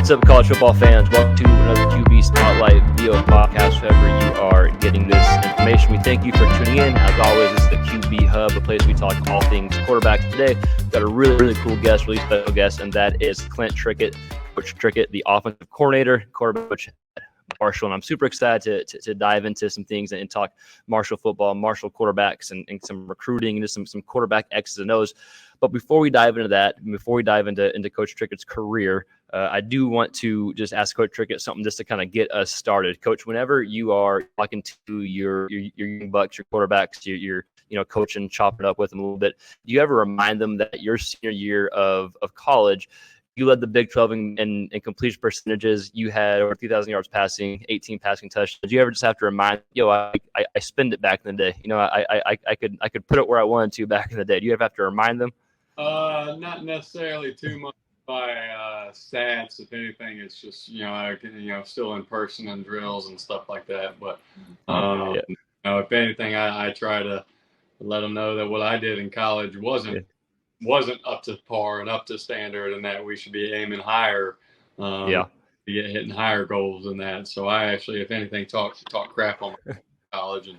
What's up, college football fans? Welcome to another QB Spotlight video podcast. Wherever you are getting this information, we thank you for tuning in. As always, this is the QB Hub, the place we talk all things quarterbacks. Today, we've got a really cool guest, really special guest, and that is Clint Trickett, Coach Trickett, the offensive coordinator, quarterback coach at Marshall. And I'm super excited to dive into some things and talk Marshall football, Marshall quarterbacks, and some recruiting, and just some quarterback X's and O's. But before we dive into that, before we dive into Coach Trickett's career, I do want to just ask Coach Trickett something just to kind of get us started. Coach, whenever you are talking to your young bucks, your quarterbacks, you're coaching, chopping up with them a little bit, do you ever remind them that your senior year of college, you led the Big 12 in completion percentages. You had over 2,000 yards passing, 18 passing touchdowns. Did you ever just have to remind, I spend it back in the day. I could put it where I wanted to back in the day. Do you ever have to remind them? Not necessarily too much by stats. If anything, it's just still in person and drills and stuff like that. But if anything, I try to let them know that what I did in college wasn't up to par and up to standard, and that we should be aiming higher. Be hitting higher goals than that. So I actually, if anything, talk crap on college and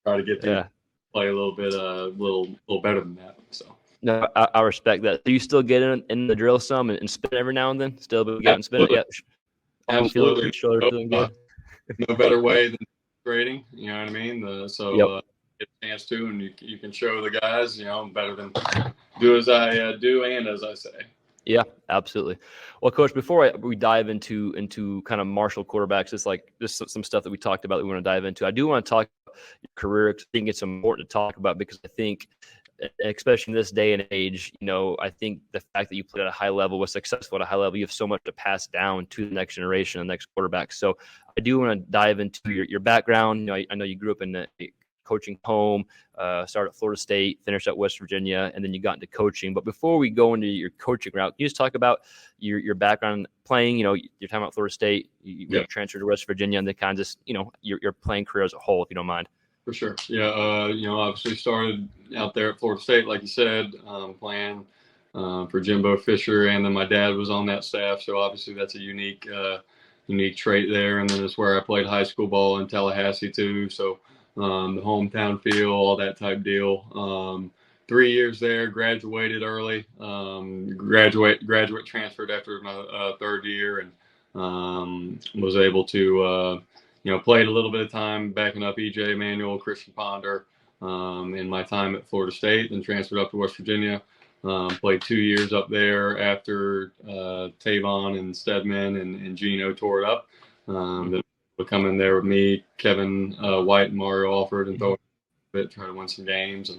try to get them to play a little bit, little better than that. So. No, I respect that. Do you still get in the drill some and spin every now and then? Still get and spin it? Yeah. Absolutely. No better way than grading. You know what I mean? Get a chance to, and you can show the guys, better than do as I do and as I say. Yeah, absolutely. Well, Coach, before we dive into kind of Marshall quarterbacks, just some stuff that we talked about that we want to dive into. I do want to talk about your career. I think it's important to talk about because I think, especially in this day and age, I think the fact that you played at a high level, was successful at a high level, you have so much to pass down to the next generation, the next quarterback. So I do want to dive into your background. I know you grew up in a coaching home, started at Florida State, finished at West Virginia, and then you got into coaching. But before we go into your coaching route, can you just talk about your background playing? Your time at Florida State, you transferred to West Virginia, and then kind of just, your playing career as a whole, if you don't mind. For sure. Yeah. Obviously started out there at Florida State, like you said, playing for Jimbo Fisher. And then my dad was on that staff. So obviously that's a unique trait there. And then it's where I played high school ball in Tallahassee too. So the hometown feel, all that type deal. 3 years there, graduated early, graduate transferred after my third year, and was able to, played a little bit of time backing up E.J. Manuel, Christian Ponder in my time at Florida State, then transferred up to West Virginia. Played 2 years up there after Tavon and Stedman and Gino tore it up. Then would come in there with me, Kevin White, and Mario Alford, and throw it a bit, try to win some games.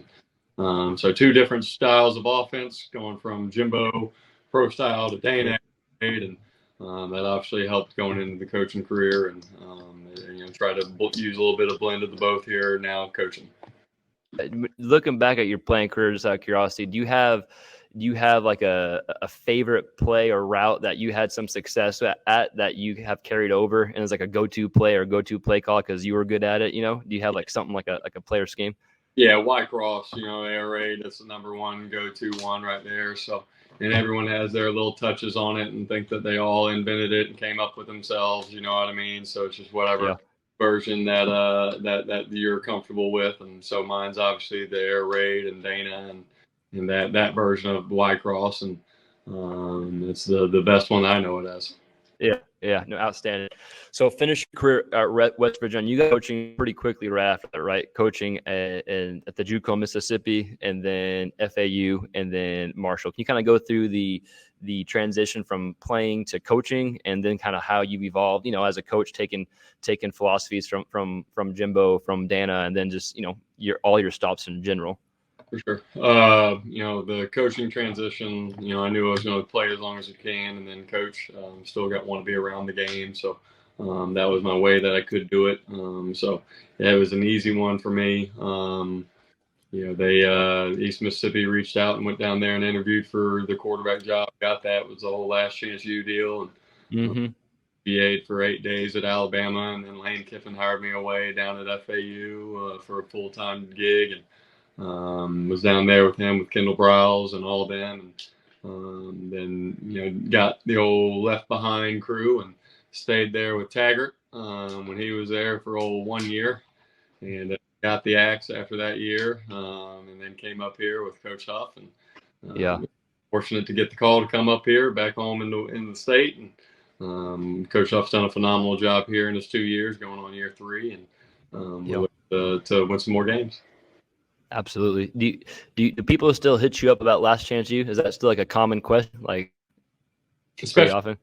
And so two different styles of offense, going from Jimbo pro style to Dana, and that obviously helped going into the coaching career, and try to use a little bit of blend of the both here now coaching. Looking back at your playing career, just out of curiosity, do you have like a favorite play or route that you had some success at that you have carried over and is like a go-to play or go-to play call because you were good at it? Do you have like something like a player scheme? Yeah, white cross, air raid, that's the number one go-to one right there. So, and everyone has their little touches on it and think that they all invented it and came up with themselves, you know what I mean? So it's just whatever version that you're comfortable with. And so mine's obviously the air raid and Dana and that version of white cross, and it's the best one I know it as. Yeah, no, outstanding. So finish your career at West Virginia. You got coaching pretty quickly right after that, right? Coaching at the JUCO, Mississippi, and then FAU, and then Marshall. Can you kind of go through the transition from playing to coaching, and then kind of how you've evolved, as a coach, taking philosophies from Jimbo, from Dana, and then just all your stops in general? For sure. The coaching transition, I knew I was going to play as long as I can and then coach. Still want to be around the game. So that was my way that I could do it. It was an easy one for me. East Mississippi reached out and went down there and interviewed for the quarterback job. Got that. It was the whole last chance you deal. And BA'd for 8 days at Alabama. And then Lane Kiffin hired me away down at FAU for a full-time gig. And was down there with him, with Kendall Briles and all of them. Then, got the old left behind crew and stayed there with Taggart when he was there for 1 year, and got the axe after that year, and then came up here with Coach Huff, and Yeah. fortunate to get the call to come up here back home in the state. And Coach Huff's done a phenomenal job here in his 2 years, going on year 3, and we're looking to win some more games. Absolutely. Do people still hit you up about Last Chance U? Is that still like a common question? Like, especially pretty often?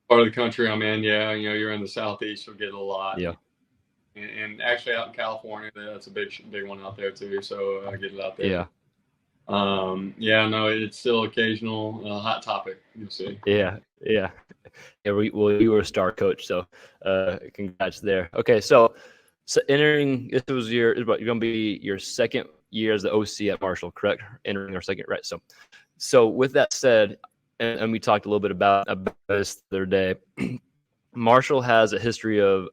Part of the country I'm in, yeah. You're in the Southeast, you'll get it a lot. Yeah. And actually out in California, that's a big one out there too. So I get it out there. Yeah. No, it's still occasional hot topic. You'll see. Yeah. Yeah. You were a star coach, so congrats there. Okay, so entering, you're going to be your second year as the OC at Marshall, correct? Entering our second, right? So with that said, and we talked a little bit about this the other day, Marshall has a history of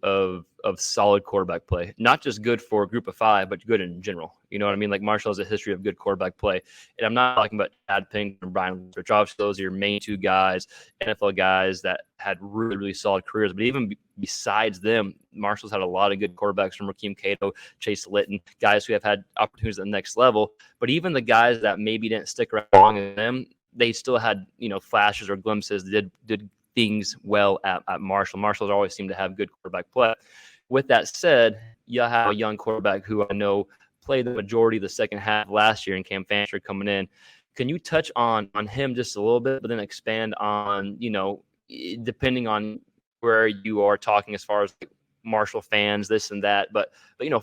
solid quarterback play, not just good for a group of 5, but good in general. You know what I mean? Like Marshall has a history of good quarterback play. And I'm not talking about Chad Pink and Brian Rich. Obviously, those are your main 2 guys, NFL guys that had really, really solid careers. But even besides them, Marshall's had a lot of good quarterbacks from Rakeem Cato, Chase Litton, guys who have had opportunities at the next level. But even the guys that maybe didn't stick around long in them, they still had, flashes or glimpses, did things well at Marshall. Marshall's always seemed to have good quarterback play. With that said, you have a young quarterback who I know played the majority of the second half last year in Cam Fancher coming in. Can you touch on him just a little bit, but then expand on, depending on where you are talking as far as Marshall fans, this and that, but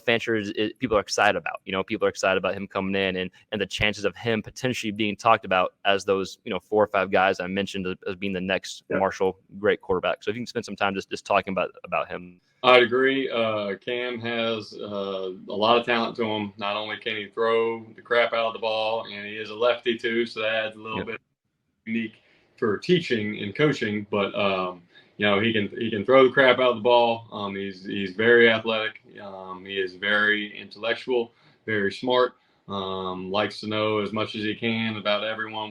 Fancher is people are excited about. People are excited about him coming in and the chances of him potentially being talked about as those 4 or 5 guys I mentioned as being the next Marshall great quarterback. So if you can spend some time just talking about him. I'd agree. Cam has a lot of talent to him. Not only can he throw the crap out of the ball, and he is a lefty too, so that adds a little bit unique for teaching and coaching, but he can throw the crap out of the ball. He's very athletic. He is very intellectual, very smart. Likes to know as much as he can about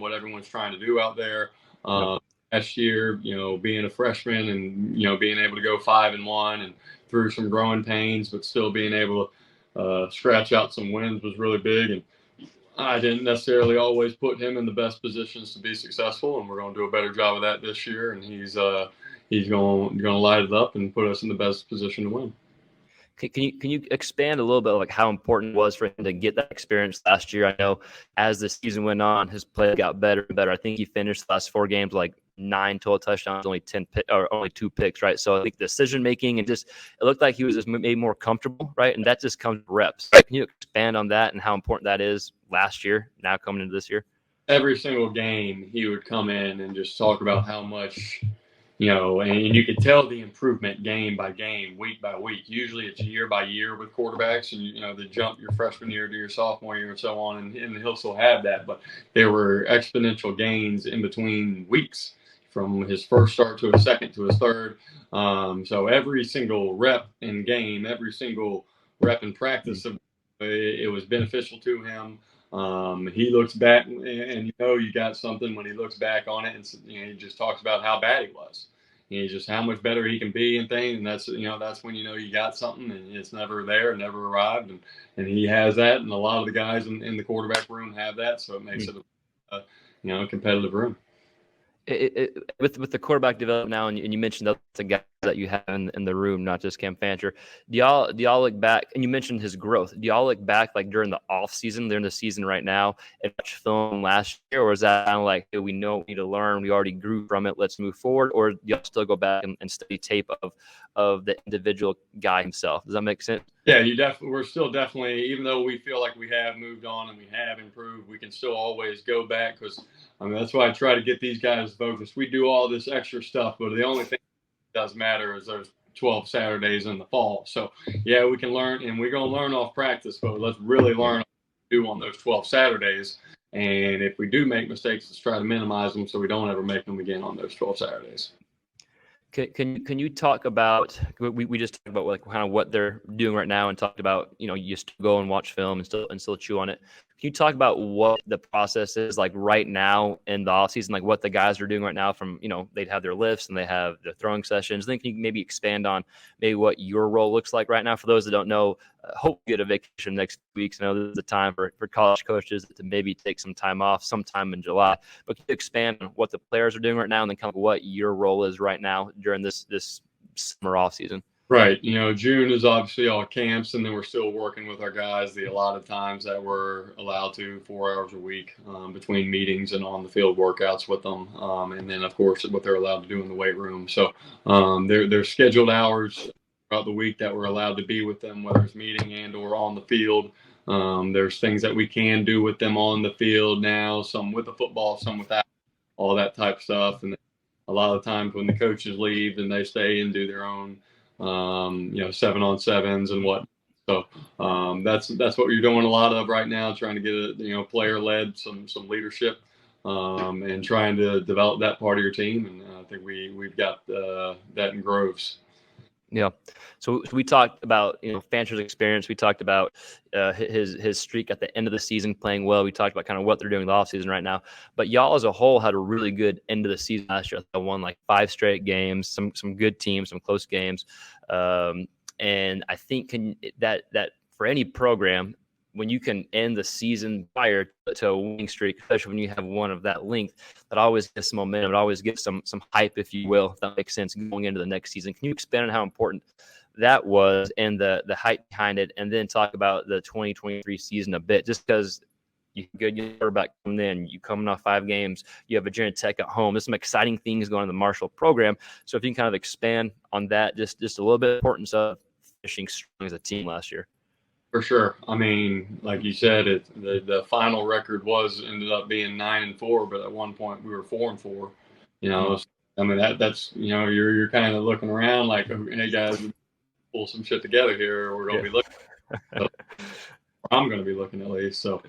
what everyone's trying to do out there. Last year, being a freshman and being able to go 5-1 and through some growing pains, but still being able to scratch out some wins was really big. And I didn't necessarily always put him in the best positions to be successful, and we're going to do a better job of that this year. And he's going to light it up and put us in the best position to win. Can you expand a little bit like how important it was for him to get that experience last year? I know as the season went on, his play got better and better. I think he finished the last 4 games like 9 total touchdowns, only 2 picks, right? So I think decision making and it looked like he was just maybe more comfortable, right? And that just comes with reps. Right? Can you expand on that and how important that is last year, now coming into this year? Every single game, he would come in and just talk about how much. And you could tell the improvement game by game, week by week. Usually it's year by year with quarterbacks, and they jump your freshman year to your sophomore year and so on, and he'll still have that. But there were exponential gains in between weeks, from his first start to his second to his third. So every single rep in game, every single rep in practice, it was beneficial to him. He looks back, and you got something when he looks back on it, and he just talks about how bad he was. Just how much better he can be and things, and that's when you got something, and it's never there, never arrived, and he has that, and a lot of the guys in the quarterback room have that, so it makes it a competitive room. With the quarterback development now, and you mentioned the guys that you have in the room, not just Cam Fancher. Do y'all look back, and you mentioned his growth? Do y'all look back like during the off season, during the season right now, and watch film last year, or is that kind of like, hey, we know we need to learn, we already grew from it, let's move forward, or do y'all still go back and study tape of the individual guy himself? Does that make sense? Yeah, we're still definitely, even though we feel like we have moved on and we have improved, we can still always go back, because that's why I try to get these guys focused. We do all this extra stuff, but the only thing that does matter is those 12 Saturdays in the fall. So, yeah, we can learn, and we're going to learn off practice, but let's really learn what to do on those 12 Saturdays. And if we do make mistakes, let's try to minimize them so we don't ever make them again on those 12 Saturdays. Can you talk about, we just talked about like kind of what they're doing right now and talked about, you still go and watch film and still chew on it. you talk about what the process is like right now in the off season, like what the guys are doing right now from, they'd have their lifts and they have their throwing sessions. Then can you maybe expand on maybe what your role looks like right now? For those that don't know, hope you get a vacation next week. I know this is a time for college coaches to maybe take some time off sometime in July. But can you expand on what the players are doing right now and then kind of what your role is right now during this summer off season? Right. June is obviously all camps, and then we're still working with our guys the allotted times that we're allowed to, 4 hours a week between meetings and on the field workouts with them. And then, of course, what they're allowed to do in the weight room. So they're scheduled hours throughout the week that we're allowed to be with them, whether it's meeting and or on the field. There's things that we can do with them on the field now, some with the football, some without, all that type of stuff. And a lot of times when the coaches leave, then they stay and do their own 7-on-7s and what. So that's what you're doing a lot of right now, trying to get player led, some leadership, and trying to develop that part of your team. And I think we've got that in groves. Yeah. So we talked about, Fancher's experience. We talked about his streak at the end of the season playing well. We talked about kind of what they're doing in the offseason right now. But y'all as a whole had a really good end of the season last year. They won like 5 straight games, some good teams, some close games. And I think that for any program, when you can end the season prior to a winning streak, especially when you have one of that length, that always gets some momentum. It always gives some hype, if you will, if that makes sense, going into the next season. Can you expand on how important that was and the hype behind it, and then talk about the 2023 season a bit, just because you get your quarterback coming in, you coming off 5 games, you have Virginia Tech at home. There's some exciting things going on in the Marshall program. So if you can kind of expand on that, just a little bit of importance of finishing strong as a team last year. For sure. I mean, like you said, the final record ended up being 9-4, but at one point we were 4-4. I mean that's you're kind of looking around like, hey guys, pull some shit together here, or we're gonna be looking. So, I'm gonna be looking at least. So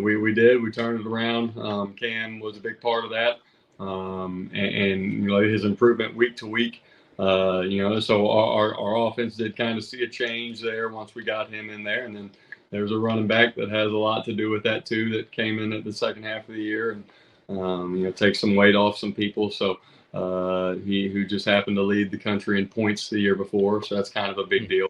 we did. We turned it around. Cam was a big part of that, and his improvement week to week. So our offense did kind of see a change there once we got him in there, and then there's a running back that has a lot to do with that too, that came in at the second half of the year and take some weight off some people. So who just happened to lead the country in points the year before, so that's kind of a big deal.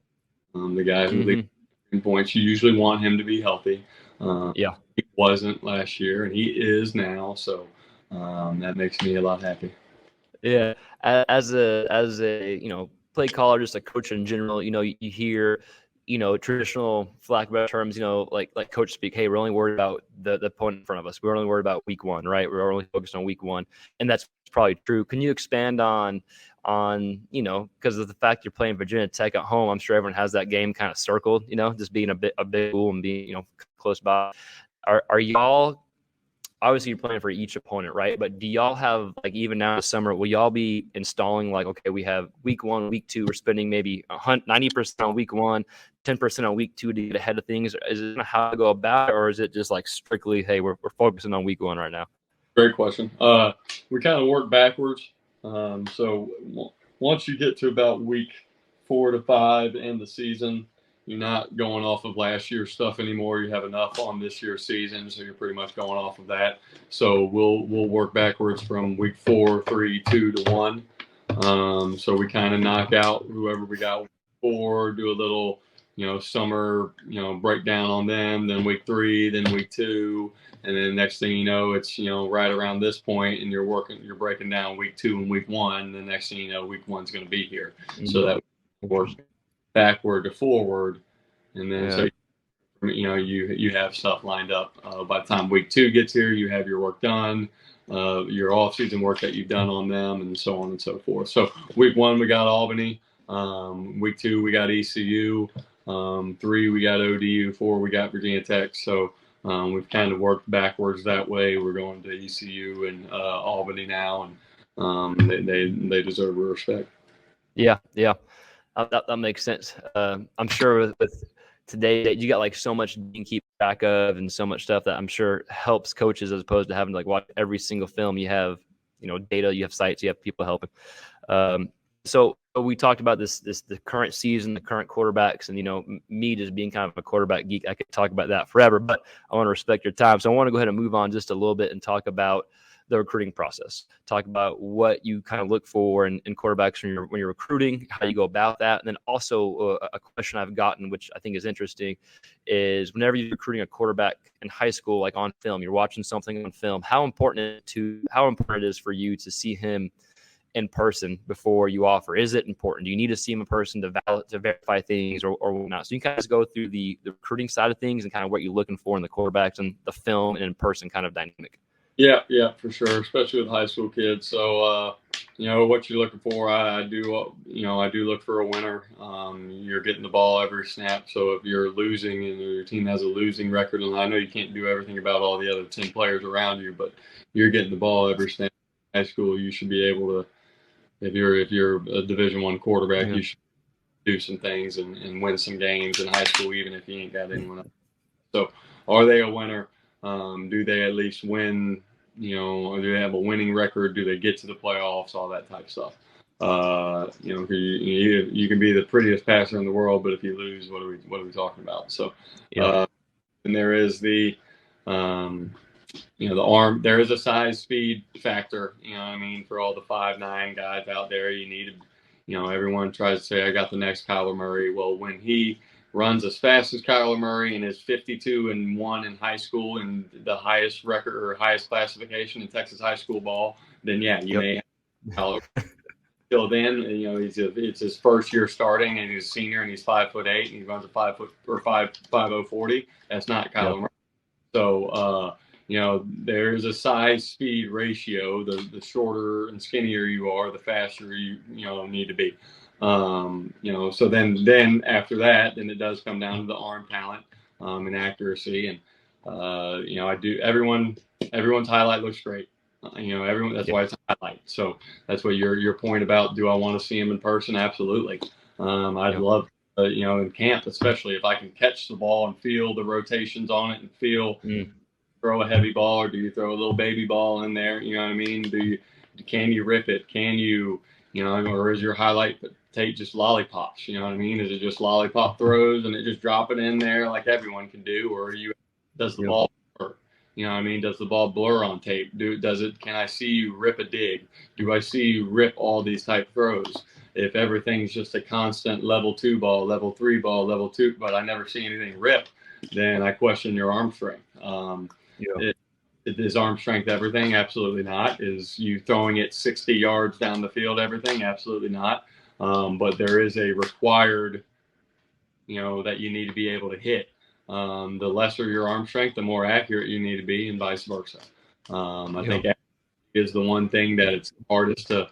The guy who leads in points, you usually want him to be healthy. He wasn't last year, and he is now, so that makes me a lot happy. Yeah, as a play caller, just a coach in general, you hear, traditional, for lack of better terms, like coach speak. Hey, we're only worried about the opponent in front of us. We're only worried about week 1, right? We're only focused on week 1, and that's probably true. Can you expand on because of the fact you're playing Virginia Tech at home? I'm sure everyone has that game kind of circled. Just being a big school and being close by. Are y'all? Obviously you're playing for each opponent, right? But do y'all have, like, even now in the summer, will y'all be installing, like, okay, we have week 1, week 2, we're spending maybe 90% on week 1, 10% on week 2 to get ahead of things? Is it how to go about it, or is it just like strictly, hey, we're focusing on week 1 right now? Great question. We kind of work backwards. So once you get to about week 4 to 5 in the season, you're not going off of last year's stuff anymore. You have enough on this year's season, so you're pretty much going off of that. So we'll work backwards from week 4, 3, 2 to 1. So we kind of knock out whoever we got week 4, do a little, summer, breakdown on them. Then week 3, then week 2, and then next thing you know, it's right around this point, and you're breaking down week 2 and week 1. And the next thing you know, week 1's going to be here. Mm-hmm. So that works backward to forward, and then so you have stuff lined up. By the time week 2 gets here, you have your work done, your off-season work that you've done on them, and so on and so forth. So week 1 we got Albany, week 2 we got ECU, 3 we got ODU, 4 we got Virginia Tech. So we've kind of worked backwards that way. We're going to ECU and Albany now, and they deserve our respect. Yeah. That makes sense. I'm sure with today that you got like so much you can keep track of and so much stuff that I'm sure helps coaches, as opposed to having to like watch every single film. You have data, you have sites, you have people helping. so we talked about the current season, the current quarterbacks, and me just being kind of a quarterback geek, I could talk about that forever, but I want to respect your time. So I want to go ahead and move on just a little bit and talk about the recruiting process. Talk about what you kind of look for in quarterbacks when you're recruiting, how you go about that. And then also a question I've gotten, which I think is interesting, is whenever you're recruiting a quarterback in high school, like on film, you're watching something on film, how important it is for you to see him in person before you offer? Is it important? Do you need to see him in person to verify things or whatnot? So you can kind of go through the recruiting side of things and kind of what you're looking for in the quarterbacks and the film and in person kind of dynamic. Yeah, for sure, especially with high school kids. So, what you're looking for, I do look for a winner. You're getting the ball every snap. So if you're losing and your team has a losing record, and I know you can't do everything about all the other 10 players around you, but you're getting the ball every snap. In high school, you should be able to, if you're a Division I quarterback, you should do some things and win some games in high school, even if you ain't got anyone else. So are they a winner? Do they at least win, or do they have a winning record? Do they get to the playoffs? All that type of stuff. You can be the prettiest passer in the world, but if you lose, what are we talking about? So, and there is the arm. There is a size speed factor. For all the 5'9" guys out there, you need to, everyone tries to say I got the next Kyler Murray. Well, when he runs as fast as Kyler Murray and is 52-1 in high school and the highest record or highest classification in Texas high school ball, then you may have Kyler. Till then, it's his first year starting and he's a senior and he's 5'8" and he runs a 5'0" 40. That's not Kyler Murray. So there's a size speed ratio. The shorter and skinnier you are, the faster you need to be. So then after that, then it does come down to the arm talent and accuracy. And everyone's highlight looks great. That's why it's a highlight. So that's what your point about, do I want to see him in person? Absolutely. I'd love, in camp, especially if I can catch the ball and feel the rotations on it and feel throw a heavy ball, or do you throw a little baby ball in there? You know what I mean? Can you rip it? Can you, or is your highlight tape just lollipops? You know what I mean? Is it just lollipop throws and it just drop it in there like everyone can do? Or does the ball blur? You know what I mean? Does the ball blur on tape? Can I see you rip a dig? Do I see you rip all these type throws? If everything's just a constant level 2 ball, level 3 ball, level 2, but I never see anything rip, then I question your arm strength. Is arm strength everything? Absolutely not. Is you throwing it 60 yards down the field everything? Absolutely not. But there is a required, that you need to be able to hit. The lesser your arm strength, the more accurate you need to be, and vice versa. I think is the one thing that it's hardest to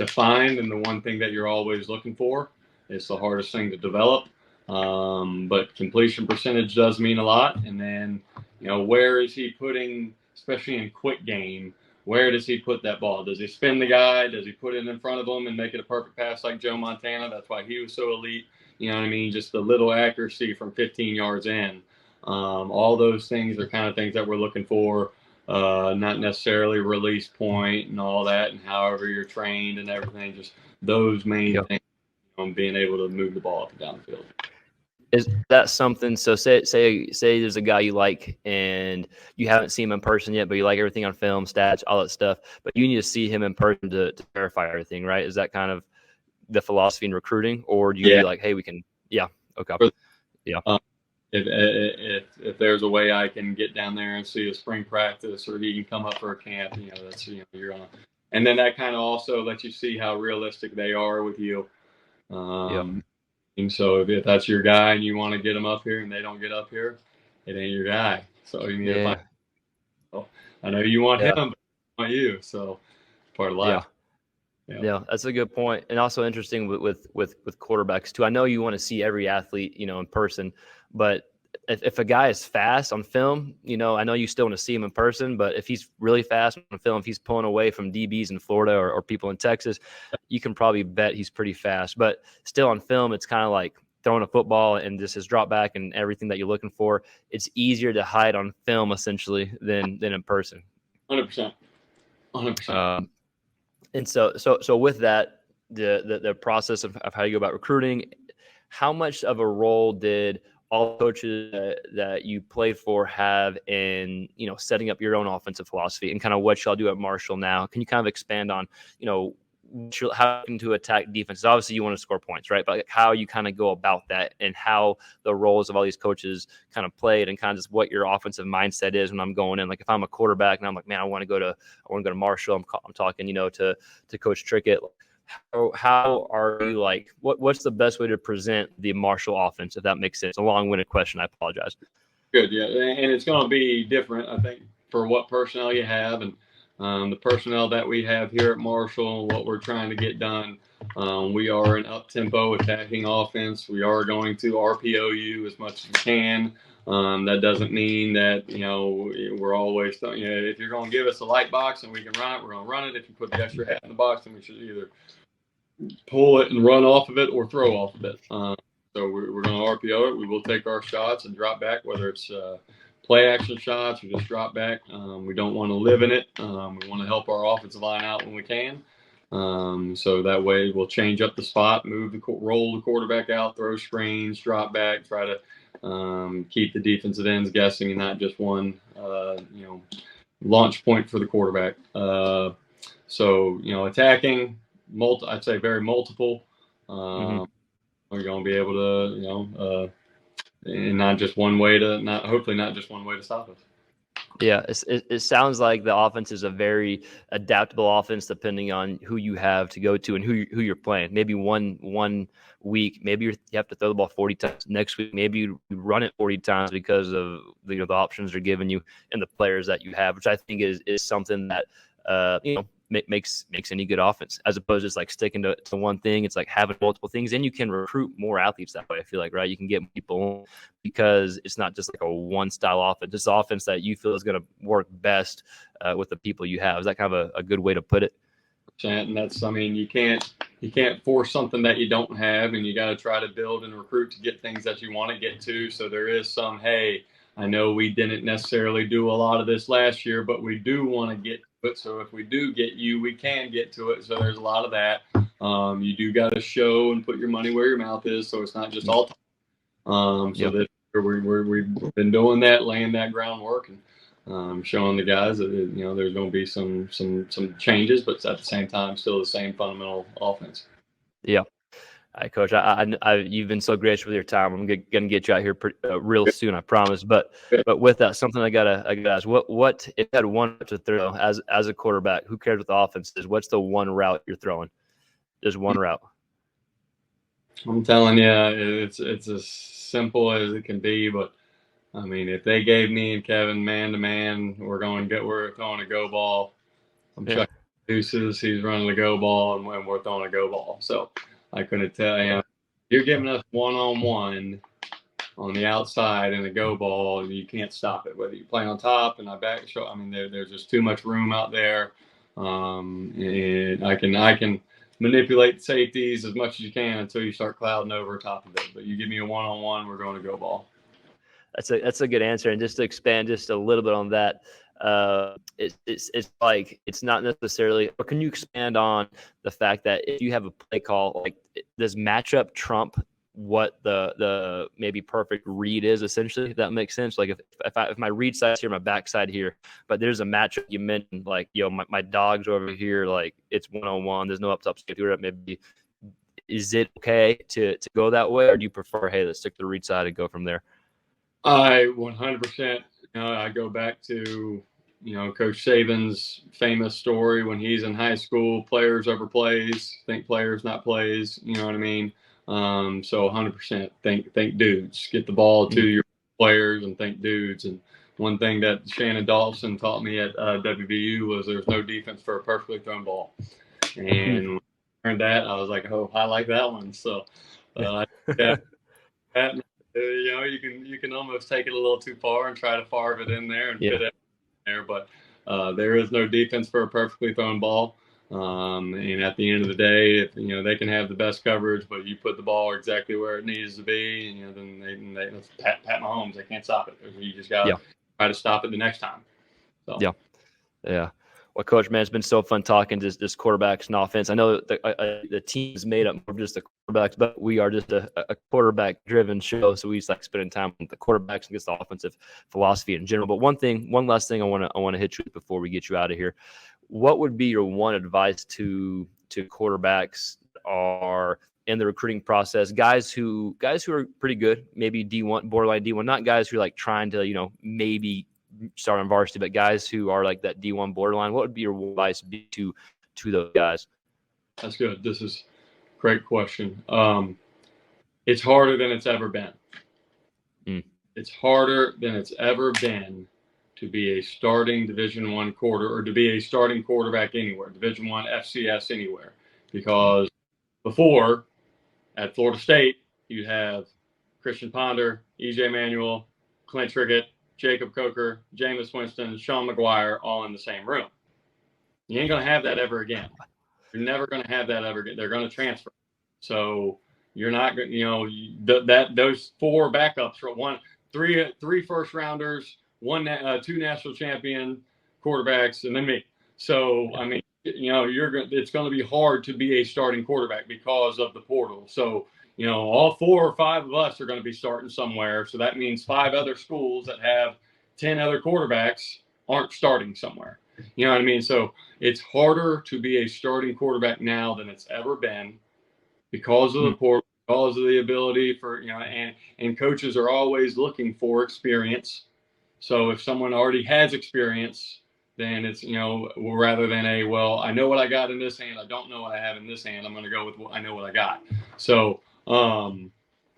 find, and the one thing that you're always looking for. It's the hardest thing to develop. But completion percentage does mean a lot. And then, where is he putting, especially in quick game, where does he put that ball? Does he spin the guy? Does he put it in front of him and make it a perfect pass like Joe Montana? That's why he was so elite. You know what I mean? Just the little accuracy from 15 yards in. All those things are kind of things that we're looking for. Not necessarily release point and all that, and however you're trained and everything. Just those main things on being able to move the ball up and down the field. Is that something? So say there's a guy you like and you haven't seen him in person yet, but you like everything on film, stats, all that stuff, but you need to see him in person to verify everything, right? Is that kind of the philosophy in recruiting, or do you be like, hey, we can, okay. If there's a way I can get down there and see a spring practice, or he can come up for a camp, that's, you're on. And then that kind of also lets you see how realistic they are with you. And so if that's your guy and you want to get them up here and they don't get up here, it ain't your guy. So you need to find. So I know you want him, but I want you. So part of life. Yeah, that's a good point. And also interesting with quarterbacks too. I know you want to see every athlete, in person, but if a guy is fast on film, I know you still want to see him in person, but if he's really fast on film, if he's pulling away from DBs in Florida or people in Texas, you can probably bet he's pretty fast. But still on film, it's kind of like throwing a football and just his drop back and everything that you're looking for. It's easier to hide on film essentially than in person. 100%. And so with that, the process of how you go about recruiting, how much of a role did all the coaches that you played for have in, setting up your own offensive philosophy and kind of what y'all do at Marshall now? Can you kind of expand on, how to attack defenses? Obviously you want to score points, right? But like how you kind of go about that and how the roles of all these coaches kind of played and kind of just what your offensive mindset is when I'm going in. Like if I'm a quarterback and I'm like, man, I want to go to Marshall. I'm talking, to Coach Trickett. How are you like, what's the best way to present the Marshall offense, if that makes sense? A long-winded question. I apologize. Good. Yeah. And it's going to be different, I think, for what personnel you have and the personnel that we have here at Marshall, what we're trying to get done. We are an up-tempo attacking offense. We are going to RPO you as much as we can. That doesn't mean that, we're always, if you're going to give us a light box and we can run it, we're going to run it. If you put the extra hat in the box, then we should either pull it and run off of it or throw off of it. So we're going to RPO it. We will take our shots and drop back, whether it's play action shots or just drop back. We don't want to live in it. We want to help our offensive line out when we can. So that way we'll change up the spot, roll the quarterback out, throw screens, drop back, try to keep the defensive ends guessing and not just one, launch point for the quarterback. So, attacking, I'd say very multiple. We're going to be able to, and not just one way hopefully not just one way to stop us. Yeah, it sounds like the offense is a very adaptable offense depending on who you have to go to and who you're playing. Maybe one week, maybe you have to throw the ball 40 times. Next week, maybe you run it 40 times because of the options they're giving you and the players that you have, which I think is something that makes any good offense, as opposed to just like sticking to one thing. It's like having multiple things, and you can recruit more athletes that way. I feel like, right? You can get people because it's not just like a one style offense. It's offense that you feel is going to work best with the people you have. Is that kind of a good way to put it? And that's, you can't force something that you don't have, and you got to try to build and recruit to get things that you want to get to. So there is some, hey, I know we didn't necessarily do a lot of this last year, but we do want to get to it. So if we do get you, we can get to it. So there's a lot of that. You do got to show and put your money where your mouth is. So it's not just all time. That we've been doing that, laying that groundwork and showing the guys that, there's going to be some changes, but at the same time, still the same fundamental offense. Yeah. All right, Coach. You've been so gracious with your time. I'm gonna get you out here real soon, I promise. But with that, something I gotta ask: what if you had one to throw as a quarterback? Who cares what the offense is? What's the one route you're throwing? Just one route. I'm telling you, it's as simple as it can be. But if they gave me and Kevin man to man, we're throwing a go ball. I'm chucking deuces. He's running the go ball, and we're throwing a go ball. So I couldn't tell you. You're giving us one-on-one on the outside in a go ball, and you can't stop it. Whether you play on top and I back show, there's just too much room out there. And I can manipulate safeties as much as you can until you start clouding over top of it. But you give me a one-on-one, we're going to go ball. That's a good answer. And just to expand just a little bit on that, it's like it's not necessarily, or can you expand on the fact that if you have a play call, like does matchup trump what the maybe perfect read is, essentially, if that makes sense? Like if my read side's here, my backside here, but there's a matchup you mentioned, like my dog's over here, like it's one-on-one, there's no up safety, maybe is it okay to go that way, or do you prefer, hey, let's stick to the read side and go from there? I 100%. I go back to Coach Saban's famous story when he's in high school: players over plays. Think players, not plays. You know what I mean? So 100% think dudes. Get the ball to your players and think dudes. And one thing that Shannon Dawson taught me at WVU was there's no defense for a perfectly thrown ball. And when I learned that, I was like, oh, I like that one. So you can almost take it a little too far and try to farve it in there and fit it in there. But there is no defense for a perfectly thrown ball. And at the end of the day, if they can have the best coverage, but you put the ball exactly where it needs to be, then they Pat Mahomes, they can't stop it. You just got to try to stop it the next time. So. Yeah. Well, Coach, man, it's been so fun talking to this quarterbacks and offense. I know the team is made up more of just the quarterbacks, but we are just a quarterback-driven show, so we just like spending time with the quarterbacks and just the offensive philosophy in general. But one last thing I want to hit you with before we get you out of here. What would be your one advice to quarterbacks are in the recruiting process? Guys who are pretty good, maybe D1, borderline D1, not guys who are like trying to maybe start on varsity, but guys who are like that D1 borderline. What would be your advice to those guys? That's good. This is a great question. It's harder than it's ever been. It's harder than it's ever been to be a starting Division I or to be a starting quarterback anywhere, Division I, FCS anywhere. Because before, at Florida State, you'd have Christian Ponder, E.J. Manuel, Clint Trickett, Jacob Coker, Jameis Winston, Sean McGuire, all in the same room. You ain't going to have that ever again. You're never going to have that ever again. They're going to transfer. So you're not going to, those four backups for three first rounders, two national champion quarterbacks, and then me. So, I mean, it's going to be hard to be a starting quarterback because of the portal. So, all 4 or 5 of us are going to be starting somewhere. So that means 5 other schools that have 10 other quarterbacks aren't starting somewhere. You know what I mean? So it's harder to be a starting quarterback now than it's ever been because of the portal, because of the ability for, and coaches are always looking for experience. So if someone already has experience, then it's, rather than I know what I got in this hand, I don't know what I have in this hand, I'm going to go with I know what I got. So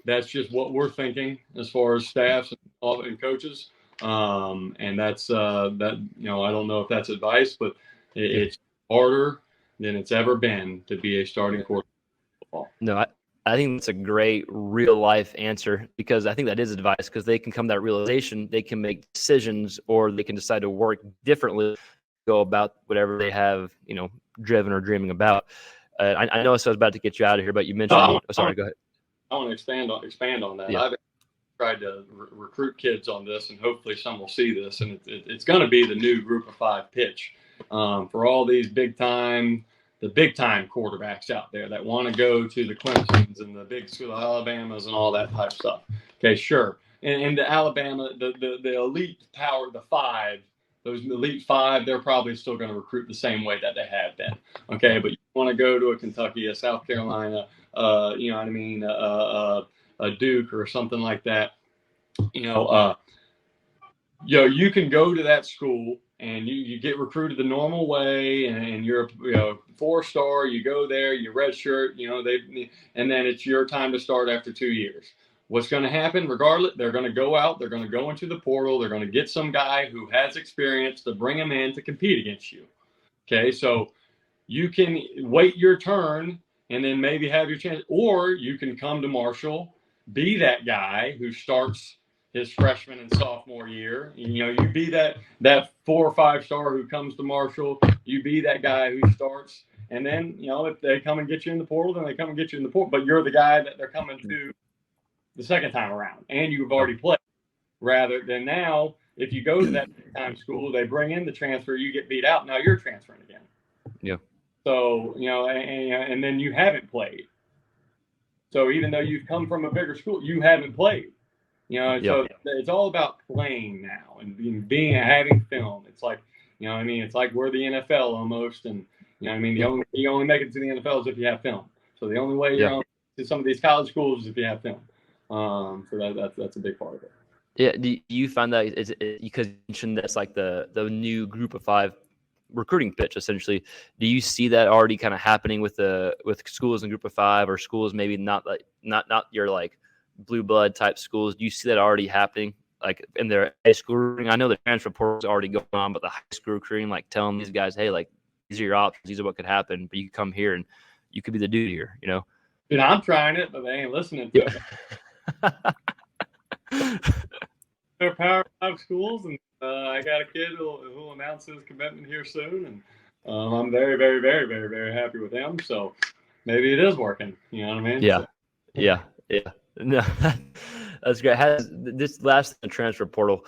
that's just what we're thinking as far as staffs and coaches. And that's that, I don't know if that's advice, but it's harder than it's ever been to be a starting quarterback. No, I think that's a great real life answer, because I think that is advice, because they can come to that realization, they can make decisions, or they can decide to work differently, go about whatever they have, driven or dreaming about. I know I was about to get you out of here, but you mentioned. Sorry, go ahead. I want to expand on that. Yeah. I've tried to recruit kids on this, and hopefully some will see this, and it's going to be the new Group of 5 pitch for all these big time quarterbacks out there that want to go to the Clemsons and the big school Alabamas and all that type of stuff. Okay, sure. And the Alabama, the elite power, the 5, those elite 5, they're probably still going to recruit the same way that they have been. Okay, but you want to go to a Kentucky, a South Carolina, a Duke or something like that. You can go to that school and you get recruited the normal way, and you're a 4-star. You go there, you redshirt. And then it's your time to start after 2 years. What's going to happen, regardless? They're going to go out. They're going to go into the portal. They're going to get some guy who has experience to bring him in to compete against you. Okay, so you can wait your turn and then maybe have your chance, or you can come to Marshall, be that guy who starts his freshman and sophomore year. You be that 4 or 5-star who comes to Marshall. You be that guy who starts, and then if they come and get you in the portal, then they come and get you in the portal. But you're the guy that they're coming to the second time around, and you've already played. Rather than now, if you go to that time school, they bring in the transfer, you get beat out. Now you're transferring again. Yeah. So and then you haven't played. So even though you've come from a bigger school, you haven't played. So it's all about playing now and having film. It's like, it's like we're the NFL almost, and you only make it to the NFL is if you have film. So the only way you're on to some of these college schools is if you have film. So that's a big part of it. Yeah. Do you find that because you mentioned that's like the new Group of 5 recruiting pitch, essentially? Do you see that already kind of happening with schools in Group of 5, or schools maybe not your like blue blood type schools? Do you see that already happening, like in their high school recruiting? I know the transfer portal is already going on, but the high school recruiting, like telling these guys, hey, like these are your options, these are what could happen, but you come here and you could be the dude here, I'm trying it, but they ain't listening to it. They're Power 5 schools, and I got a kid who'll announce his commitment here soon, and I'm very, very, very, very, very happy with him. So maybe it is working. You know what I mean? Yeah. So. Yeah. No, That's great. Has this last transfer portal?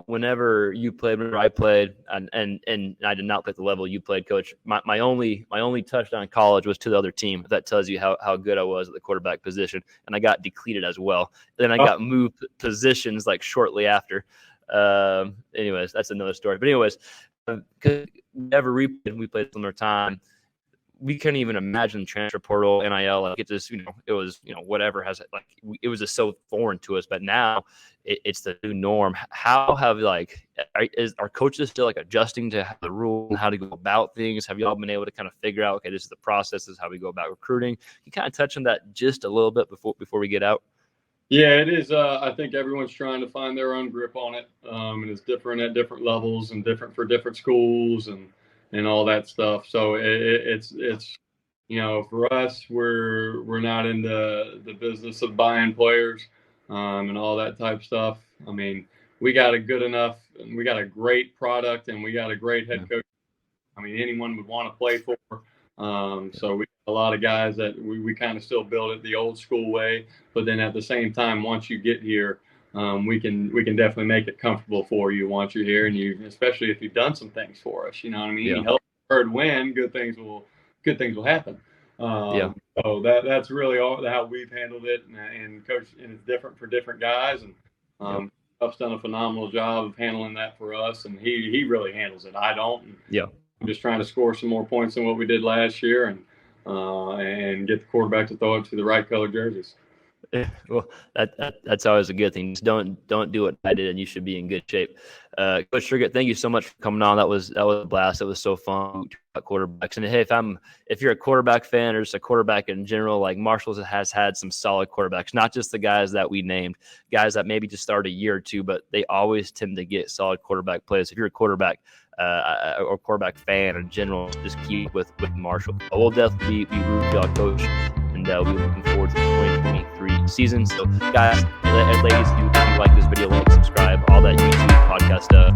Whenever you played, whenever I played, and I did not play at the level you played, Coach. My only touchdown in college was to the other team. That tells you how good I was at the quarterback position, and I got depleted as well. And then I got moved positions like shortly after. Anyways, that's another story. But anyways, because we played a similar time. We couldn't even imagine transfer portal, NIL. Like it just, it was, whatever has like it was just so foreign to us. But now it's the new norm. How have are coaches still like adjusting to the rule and how to go about things? Have you all been able to kind of figure out, okay, this is the process, this is how we go about recruiting? You kind of touch on that just a little bit before we get out. Yeah, it is. I think everyone's trying to find their own grip on it, and it's different at different levels and different for different schools and all that stuff. So it's for us, we're not in the business of buying players and all that type of stuff. I mean, we got a great product, and we got a great head coach. I mean, anyone would want to play for. So we have a lot of guys that we kind of still build it the old school way, but then at the same time, once you get here, we can definitely make it comfortable for you once you're here, and especially if you've done some things for us. You know what I mean? Yeah. You help Bird win, good things will happen. So that's really how we've handled it, and Coach, and it's different for different guys, and Duff's done a phenomenal job of handling that for us, and he really handles it. I don't. And I'm just trying to score some more points than what we did last year, and get the quarterback to throw it to the right color jerseys. Well, that's always a good thing. Just don't do what I did, and you should be in good shape. Coach Trickett, thank you so much for coming on. That was a blast. It was so fun about quarterbacks. And hey, if you're a quarterback fan or just a quarterback in general, like Marshall has had some solid quarterbacks, not just the guys that we named, guys that maybe just started a year or two, but they always tend to get solid quarterback plays. If you're a quarterback or quarterback fan in general, just keep with Marshall. We'll definitely be rooting for y'all, Coach, and we'll be looking forward to the 2023 season. So, guys and ladies, if you like this video, like, subscribe, all that YouTube podcast stuff.